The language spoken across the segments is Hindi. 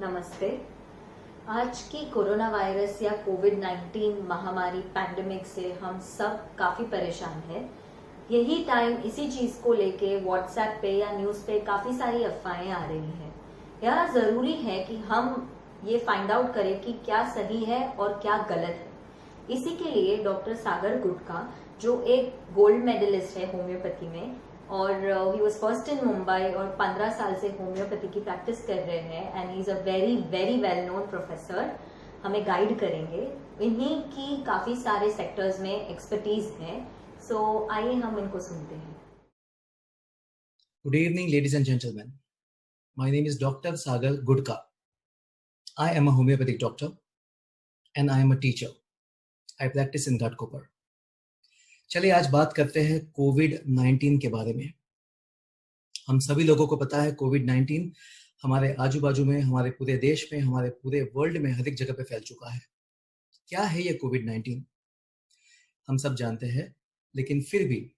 नमस्ते। आज की कोरोना वायरस या कोविड-19 महामारी पैंडेमिक से हम सब काफ़ी परेशान हैं। यही टाइम इसी चीज़ को लेके व्हाट्सएप पे या न्यूज़ पे काफ़ी सारी अफवाहें आ रही हैं। यह ज़रूरी है कि हम ये फाइंड आउट करें कि क्या सही है और क्या गलत है। इसी के लिए डॉक्टर सागर गुटका, जो एक गोल्ड मेडलिस्ट है होम्योपैथी में, और he was first in Mumbai और 15 साल से होम्योपैथी की प्रैक्टिस कर रहे हैं and he is a very very well known professor, हमें गाइड करेंगे। इन्हीं की काफ़ी सारे सेक्टर्स में एक्सपर्टीज है, सो आइए हम इनको सुनते हैं। Good evening, ladies and gentlemen. My name is Dr. Sagar Gudka. I am a homeopathic doctor and I am a teacher. I practice in Ghatkopar. चलिए आज बात करते हैं कोविड-19 के बारे में। हम सभी लोगों को पता है कोविड-19 हमारे आजू बाजू में, हमारे पूरे देश में, हमारे पूरे वर्ल्ड में हर एक जगह पे फैल चुका है। क्या है ये कोविड-19? हम सब जानते हैं, लेकिन फिर भी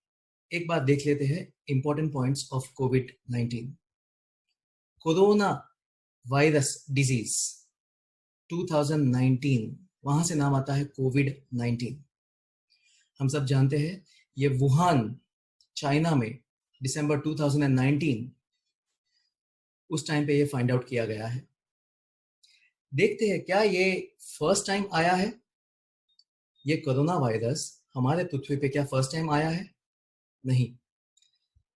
एक बार देख लेते हैं important points of covid. Corona virus disease 2019, वहां से नाम आता है कोविड-19। हम सब जानते हैं ये वुहान चाइना में दिसंबर 2019 उस टाइम पे ये फाइंड आउट किया गया है। देखते हैं क्या ये फर्स्ट टाइम आया है, ये कोरोना वायरस हमारे पृथ्वी पे क्या फर्स्ट टाइम आया है? नहीं,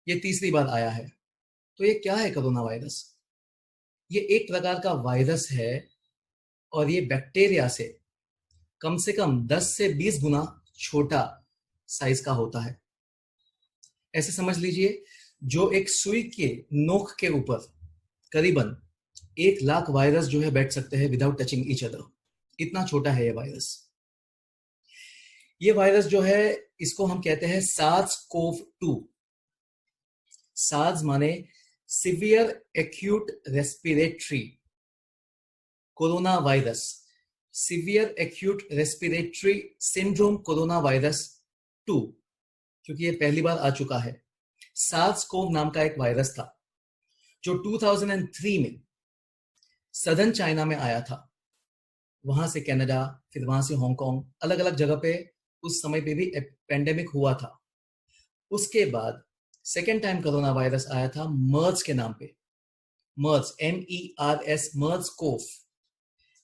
ये तीसरी बार आया है। तो ये क्या है कोरोना वायरस? ये एक प्रकार का वायरस है और ये बैक्टीरिया से कम 10 से 20 गुना छोटा साइज का होता है। ऐसे समझ लीजिए, जो एक सुई के नोक के ऊपर करीबन 1 लाख वायरस जो है बैठ सकते हैं विदाउट टचिंग ईच अदर। इतना छोटा है ये वायरस। ये वायरस जो है, इसको हम कहते हैं SARS-CoV-2। SARS माने severe acute respiratory corona virus, severe acute respiratory syndrome corona virus 2, क्योंकि ये पहली बार आ चुका है। SARS-CoV नाम का एक वायरस था जो 2003 में सदर्न चाइना में आया था। वहां से कनाडा, फिर वहां से हांगकांग, अलग अलग जगह पे उस समय पे भी पेंडेमिक हुआ था। उसके बाद सेकेंड टाइम कोरोना वायरस आया था मर्स के नाम पे। मर्स, MERS, मर्स कोव।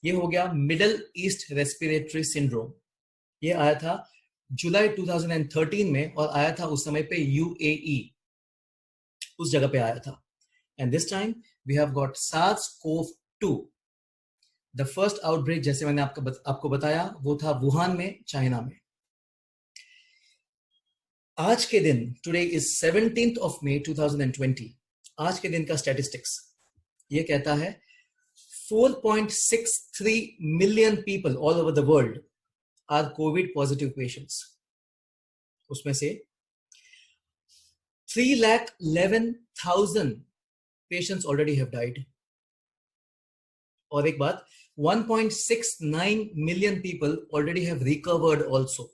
ये हो गया मिडल ईस्ट रेस्पिरेटरी सिंड्रोम। ये आया था जुलाई 2013 में और आया था उस समय पे UAE, उस जगह पे आया था। And this time we have got SARS-CoV-2। The first outbreak, जैसे मैंने आपको बताया, वो था वुहान में, चाइना में। आज के दिन, today is 17th of May 2020, आज के दिन का स्टैटिस्टिक्स ये कहता है 4.63 million people all over the world are covid positive patients. उसमें से 3,11,000 पेशेंट्स ऑलरेडी हैव डाइड। और एक बात, 1.69 million people already have recovered also.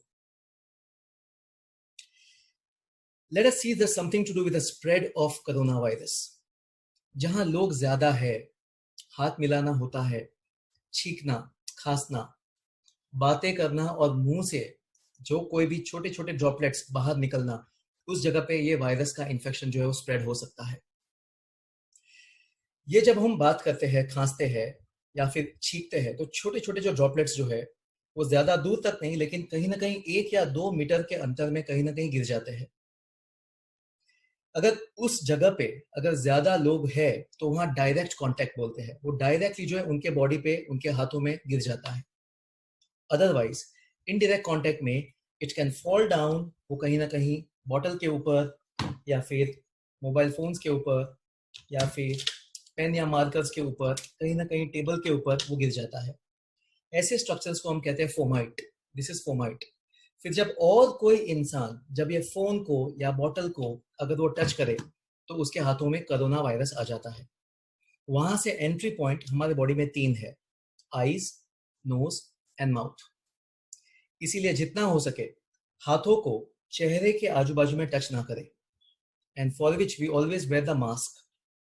Let us see there's something to do with the spread of coronavirus. जहां लोग ज्यादा है, हाथ मिलाना होता है, छींकना, खांसना, बातें करना और मुंह से जो कोई भी छोटे छोटे ड्रॉपलेट्स बाहर निकलना, उस जगह पे ये वायरस का इन्फेक्शन जो है वो स्प्रेड हो सकता है। ये जब हम बात करते हैं, खांसते हैं या फिर छींकते हैं, तो छोटे छोटे जो ड्रॉपलेट्स जो है वो ज्यादा दूर तक नहीं, लेकिन कहीं ना कहीं 1 या 2 मीटर के अंतर में कहीं ना कहीं गिर जाते हैं। अगर उस जगह पे अगर ज्यादा लोग हैं तो वहां डायरेक्ट कांटेक्ट बोलते हैं, वो डायरेक्टली जो है उनके बॉडी पे, उनके हाथों में गिर जाता है। अदरवाइज इनडायरेक्ट कांटेक्ट में इट कैन फॉल डाउन, वो कहीं ना कहीं बॉटल के ऊपर या फिर मोबाइल फोन्स के ऊपर या फिर पेन या मार्कर्स के ऊपर, कहीं ना कहीं टेबल के ऊपर वो गिर जाता है। ऐसे स्ट्रक्चर्स को हम कहते हैं फोमाइट। This is fomite. फिर जब और कोई इंसान जब ये फोन को या बॉटल को अगर वो टच करे तो उसके हाथों में कोरोना वायरस आ जाता है। वहां से एंट्री पॉइंट हमारे बॉडी में 3 है, आईज, नोज एंड माउथ। इसीलिए जितना हो सके हाथों को चेहरे के आजू बाजू में टच ना करें, and for which we always wear the mask.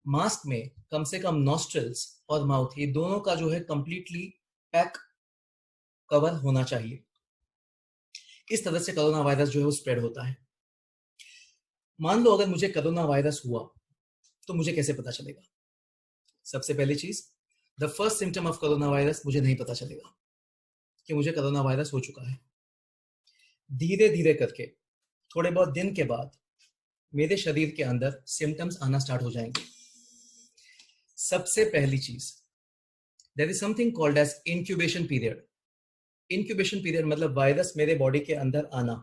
Mask में कम से कम नॉस्ट्रल्स और माउथ ये दोनों का जो है कंप्लीटली पैक कवर होना चाहिए। इस तरह से कोरोना वायरस जो है वो स्प्रेड होता है। मान लो अगर मुझे कोरोना वायरस हुआ तो मुझे कैसे पता चलेगा? सबसे पहली चीज, the first symptom of corona virus मुझे नहीं पता चलेगा कि मुझे कोरोना वायरस हो चुका है। धीरे धीरे करके थोड़े बहुत दिन के बाद मेरे शरीर के अंदर सिम्टम्स आना स्टार्ट हो जाएंगे। सबसे पहली चीज, there is something called as incubation period. Incubation period मतलब वायरस मेरे बॉडी के अंदर आना,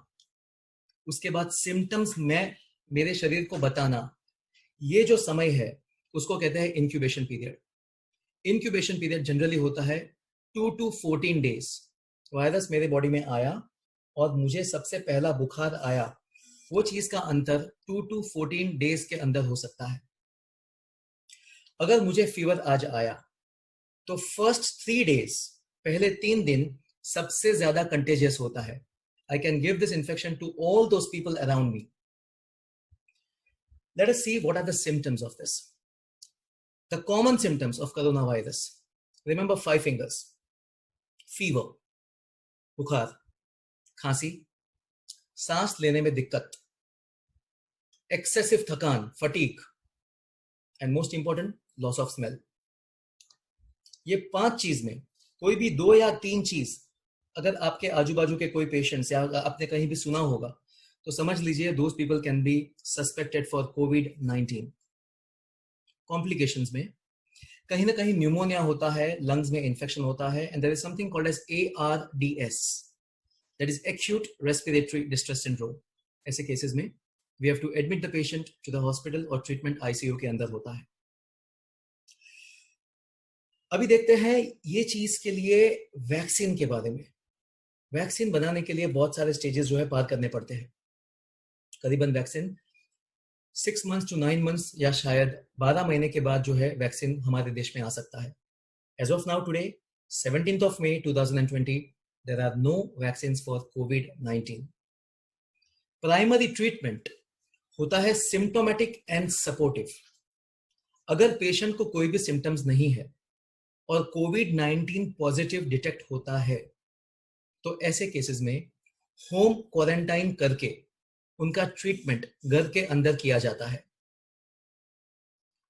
उसके बाद सिम्टम्स में मेरे शरीर को बताना, ये जो समय है उसको कहते हैं incubation period. Incubation period generally होता है 2 to 14 डेज। वायरस मेरे बॉडी में आया और मुझे सबसे पहला बुखार आया, वो चीज का अंतर 2 to 14 डेज के अंदर हो सकता है। अगर मुझे फीवर आज आया तो फर्स्ट 3 डेज, पहले 3 दिन सबसे ज्यादा कंटेजियस होता है। I can give this infection to all those people around me. Let us see what are the symptoms of this. The common symptoms of coronavirus. Remember 5 fingers. Fever, बुखार, खांसी, सांस लेने में दिक्कत, excessive थकान, fatigue, and most important, loss of smell. ये 5 चीज में कोई भी 2 या 3 चीज अगर आपके आजू बाजू के कोई पेशेंट्स या आपने कहीं भी सुना होगा तो समझ लीजिए those people can be suspected for covid. Complications में कहीं ना कहीं न्यूमोनिया होता है, लंग्स में इंफेक्शन होता है, and there is something called as ARDS, that is acute respiratory distress syndrome. ऐसे केसेस में we have to admit the patient to the hospital और ट्रीटमेंट ICU के अंदर होता है। अभी देखते हैं ये चीज के लिए वैक्सीन के बारे में। वैक्सीन बनाने के लिए बहुत सारे स्टेजेस जो है पार करने पड़ते हैं। करीबन वैक्सीन 6 months to 9 months या शायद 12 महीने के बाद जो है वैक्सीन हमारे देश में आ सकता है। As of now today 17th of May 2020 there are no vaccines for COVID-19। Primary treatment होता है सिम्टोमेटिक एंड सपोर्टिव। अगर पेशेंट को कोई भी सिम्टम्स नहीं है और COVID-19 पॉजिटिव डिटेक्ट होता है तो ऐसे केसेस में होम क्वारंटाइन करके उनका ट्रीटमेंट घर के अंदर किया जाता है।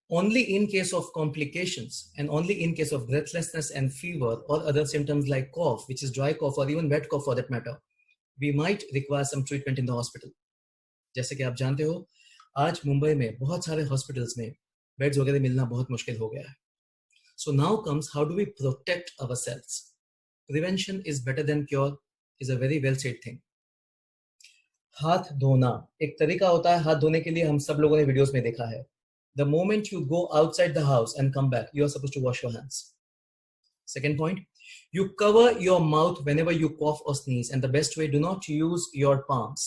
Only in case of complications and only in case of breathlessness and fever or other symptoms like cough, which is dry cough or even wet cough for that matter, we might require some treatment in the hospital. जैसे कि आप जानते हो आज मुंबई में बहुत सारे हॉस्पिटल्स में बेड्स वगैरह मिलना बहुत मुश्किल हो गया है। So now comes how do we protect ourselves? Prevention is better than cure is a very well said thing. हाथ धोना एक तरीका होता है हाथ धोने के लिए, हम सब लोगों ने वीडियोस में देखा है। The moment you go outside the house and come back, you are supposed to wash your hands. Second point, you cover your mouth whenever you cough or sneeze, and the best way, do not use your palms.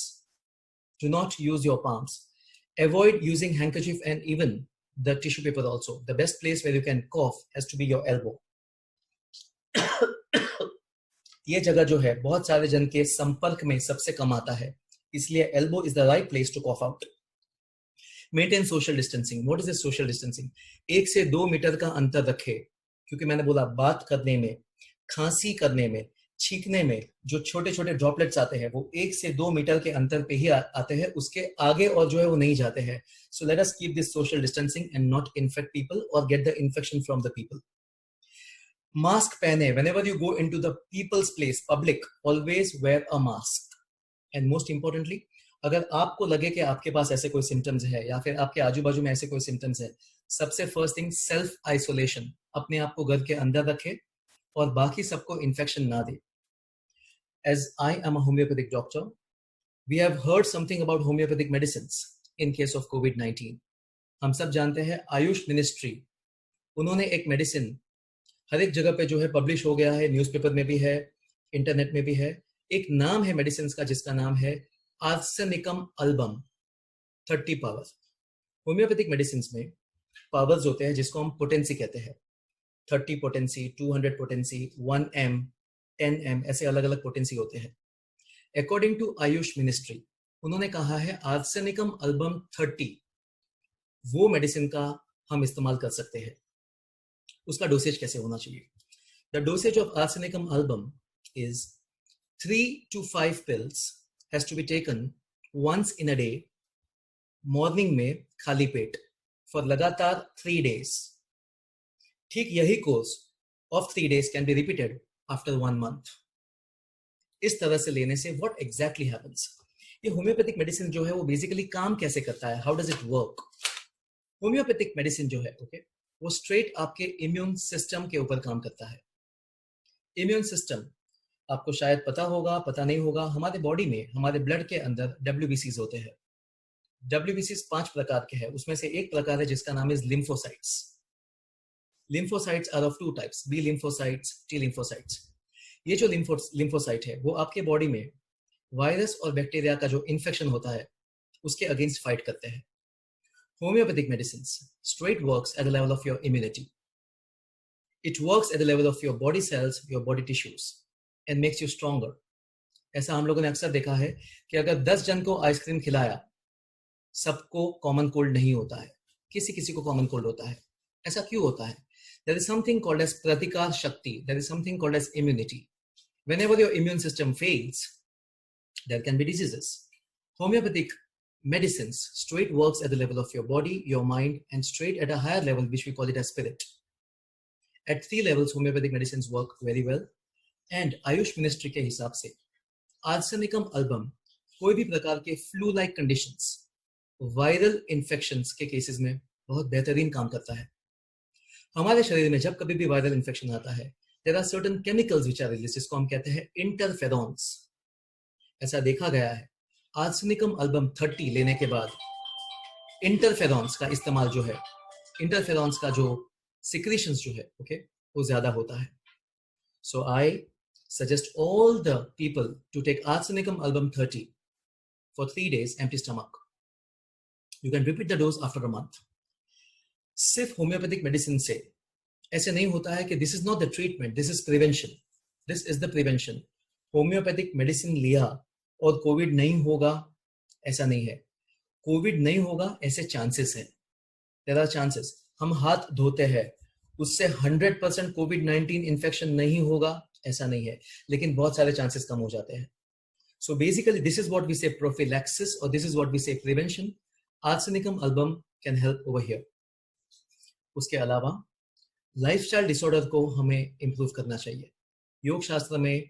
Do not use your palms. Avoid using handkerchief and even the tissue paper also. The best place where you can cough has to be your elbow. ये जगह जो है बहुत सारे जन के संपर्क में सबसे कम आता है, इसलिए elbow is the right place to cough out. Maintain social distancing. What is this social distancing? 1 से 2 मीटर का अंतर रखे, क्योंकि मैंने बोला बात करने में, खांसी करने में, छींकने में जो छोटे छोटे ड्रॉपलेट्स आते हैं वो 1 से 2 मीटर के अंतर पे ही आते हैं, उसके आगे और जो है वो नहीं जाते हैं। So let us keep this social distancing and not infect people or get the infection from the people. Mask पहने, whenever you go into the people's place, public, always wear a mask. And most importantly, अगर आपको लगे कि आपके पास ऐसे कोई सिम्टम्स है या फिर आपके आजू बाजू में ऐसे कोई सिम्टम्स है, सबसे फर्स्ट थिंग सेल्फ आइसोलेशन, अपने आप को घर के अंदर रखे और बाकी सबको इन्फेक्शन ना दे। As I am a homeopathic doctor, we have heard something about homeopathic medicines in case of COVID-19. हम सब जानते हैं आयुष मिनिस्ट्री, उन्होंने एक मेडिसिन हर एक जगह पे जो है पब्लिश हो गया है, न्यूज़पेपर में भी है, इंटरनेट में भी है। एक नाम है मेडिसिन का जिसका नाम है arsenicum album 30 power. Homeopathic medicine में पावर्स होते हैं जिसको हम पोटेंसी कहते हैं। 30 पोटेंसी, 200 पोटेंसी, 1M, 10M, ऐसे अलग अलग पोटेंसी होते हैं। अकॉर्डिंग टू आयुष मिनिस्ट्री, उन्होंने कहा है आर्सेनिकम अल्बम 30 वो मेडिसिन का हम इस्तेमाल कर सकते हैं। उसका डोसेज कैसे होना चाहिए? The dosage of arsenicum album is 3 to 5 pills has to be taken once in a day, morning में खाली पेट फॉर लगातार 3 days. ठीक यही course of 3 days can be repeated after 1 month. इस तरह से लेने से व्हाट एग्जैक्टली हैपेंस? ये होम्योपैथिक मेडिसिन जो है वो बेसिकली काम कैसे करता है? How does it work? Homeopathic medicine जो है वो स्ट्रेट आपके इम्यून सिस्टम के ऊपर काम करता है। इम्यून सिस्टम आपको शायद पता होगा, पता नहीं होगा, हमारे बॉडी में, हमारे ब्लड के अंदर WBCs होते हैं। WBCs 5 प्रकार के हैं, उसमें से एक प्रकार है जिसका नाम है lymphocytes. Lymphocytes are of 2 types, B lymphocytes, T lymphocytes. ये जो लिम्फोसाइट है वो आपके बॉडी में वायरस और बैक्टीरिया का जो इन्फेक्शन होता है उसके अगेंस्ट फाइट करते हैं। Homeopathic medicine straight works at the level of your immunity. It works at the level of your body cells, your body tissues, and makes you stronger. ऐसा हम लोगों ने अक्सर देखा है कि अगर 10 जन को आइसक्रीम खिलाया, सबको कॉमन कोल्ड नहीं होता है, किसी किसी को कॉमन कोल्ड होता है। ऐसा क्यों होता है? There is something called as pratikar shakti. There is something called as immunity. Whenever your immune system fails, there can be diseases. Homeopathic medicines straight works at the level of your body, your mind, and straight at a higher level, which we call it as spirit. At 3 levels, homeopathic medicines work very well. And Ayush Ministry के हिसाब से आर्सेनिकम अल्बम कोई भी प्रकार के flu like conditions, viral infections के केसेस में बहुत बेहतरीन काम करता है। हमारे शरीर में जब कभी भी वायरल इन्फेक्शन आता है, there are certain chemicals which are released, जिसको हम कहते हैं इंटरफेरॉन्स। ऐसा देखा गया है आर्सेनिकम अल्बम 30 लेने के बाद इंटरफेरॉन्स का इस्तेमाल जो है, इंटरफेरॉन्स का जो सिक्रीशंस जो है वो ज्यादा होता है। So I suggest all the people to take arsenicum album 30 फॉर 3 days empty stomach. You can repeat the dose after a month. सिर्फ होम्योपैथिक मेडिसिन से ऐसे नहीं होता है कि this is not the treatment, this is prevention, this is the prevention. Homeopathic medicine लिया और कोविड नहीं होगा ऐसा नहीं है। कोविड नहीं होगा ऐसे चांसेस हैं, देयर आर चांसेस। हम हाथ धोते हैं, उससे 100% कोविड-19 इन्फेक्शन नहीं होगा ऐसा नहीं है, लेकिन बहुत सारे चांसेस कम हो जाते हैं। So basically this is what we say prophylaxis और this is what we say prevention. Arsenicum album can help over here. उसके अलावा लाइफस्टाइल डिसऑर्डर को हमें इंप्रूव करना चाहिए। योग शास्त्र में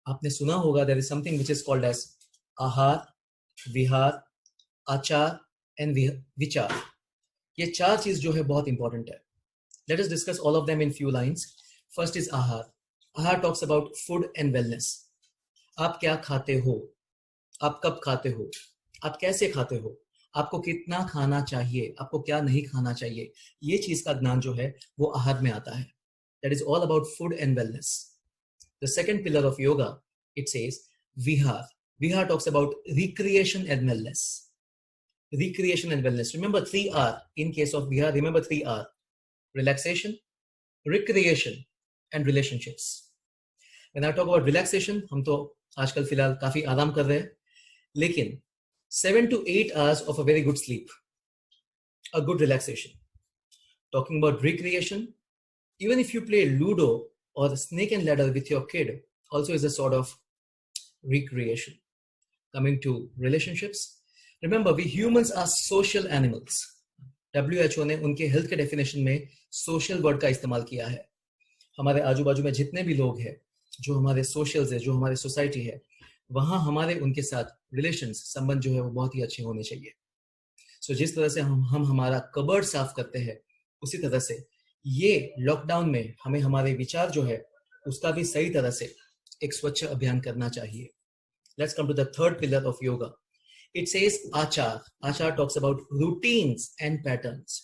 आपने सुना होगा there is something which is called as aahar, vihar, आचार एंड विचार। ये 4 चीज जो है बहुत इंपॉर्टेंट है। Let us discuss all of them in few lines. First is आहार। आहार talks about food and wellness. आप क्या खाते हो, आप कब खाते हो, आप कैसे खाते हो, आपको कितना खाना चाहिए, आपको क्या नहीं खाना चाहिए, ये चीज का ज्ञान जो है वो आहार में आता है। That is all about food and wellness. The second pillar of yoga, it says Vihar. Vihar talks about recreation and wellness. Recreation and wellness. Remember 3R in case of Vihar. Remember 3R. Relaxation, recreation and relationships. When I talk about relaxation, हम तो आजकल फिलहाल काफी आराम कर रहे हैं, लेकिन 7 to 8 hours of a very good sleep, a good relaxation. Talking about recreation, even if you play Ludo or the snake and ladder with your kid, also is a sort of recreation. Coming to relationships, remember we humans are social animals. WHO ने उनके हेल्थ के डेफिनेशन में सोशल वर्ड का इस्तेमाल किया है। हमारे आजू बाजू में जितने भी लोग हैं, जो हमारे सोशल्स है, जो हमारे सोसाइटी है, वहां हमारे उनके साथ रिलेशंस, संबंध जो है वो बहुत ही अच्छे होने चाहिए। सो जिस तरह से हम हमारा कबर्ड साफ करते हैं, उसी तरह से ये लॉकडाउन में हमें हमारे विचार जो है उसका भी सही तरह से एक स्वच्छ अभियान करना चाहिए। Let's come to the third pillar of yoga. It says achar. Achar talks about routines and patterns.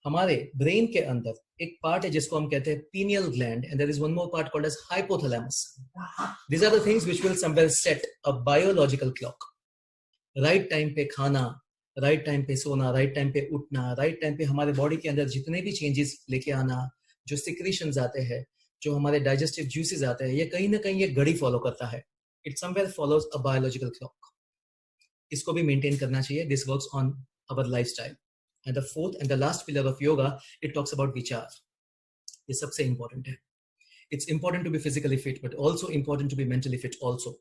हमारे ब्रेन के अंदर एक पार्ट है जिसको हम कहते हैं pineal gland, and there is one more part called as hypothalamus. These are the things which will somewhere set a biological clock. Right time पे खाना, right time पे सोना, right time पे उठना, right time पे हमारे बॉडी के अंदर जितने भी चेंजेस लेके आना, जो सिक्रीशंस आते हैं, जो हमारे डाइजेस्टिव जूसेस आते हैं, ये कहीं ना कहीं ये घड़ी फॉलो करता है। It somewhere follows a biological clock. इसको भी मेंटेन करना चाहिए. This works on our lifestyle. And the fourth and the last pillar of yoga, it talks about vichar. ये सबसे important है. It's important to be physically fit, but also important to be mentally fit also.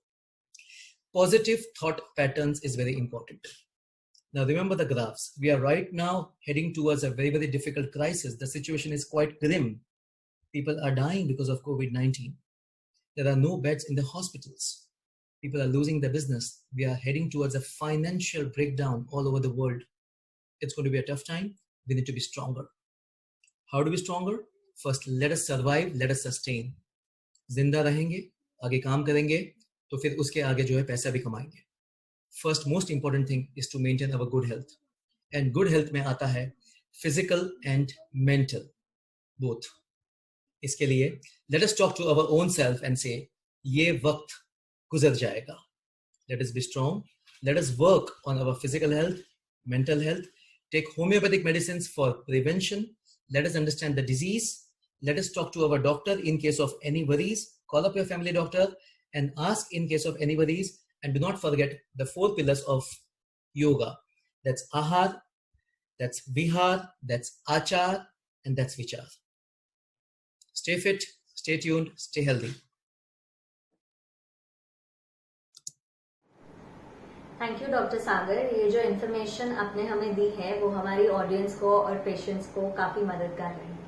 Positive thought patterns is very important. Now remember the graphs. We are right now heading towards a very, very difficult crisis. The situation is quite grim. People are dying because of COVID-19. There are no beds in the hospitals. People are losing their business. We are heading towards a financial breakdown all over the world. It's going to be a tough time. We need to be stronger. How to be stronger? First, let us survive, let us sustain. जिंदा रहेंगे, आगे काम करेंगे, तो फिर उसके आगे जो है पैसा भी कमाएंगे. First, most important thing is to maintain our good health. And good health में आता है physical and mental, both. इसके लिए let us talk to our own self and say, ये वक्त गुजर जाएगा. Let us be strong. Let us work on our physical health, mental health. Take homeopathic medicines for prevention. Let us understand the disease. Let us talk to our doctor in case of any worries. Call up your family doctor and ask in case of any worries. And do not forget the 4 pillars of yoga. That's ahar, that's vihar, that's achar, and that's vichar. Stay fit, stay tuned, stay healthy. Thank you doctor Sagar. ये जो इन्फॉर्मेशन आपने हमें दी है वो हमारी ऑडियंस को और पेशेंट्स को काफ़ी मददगार रही.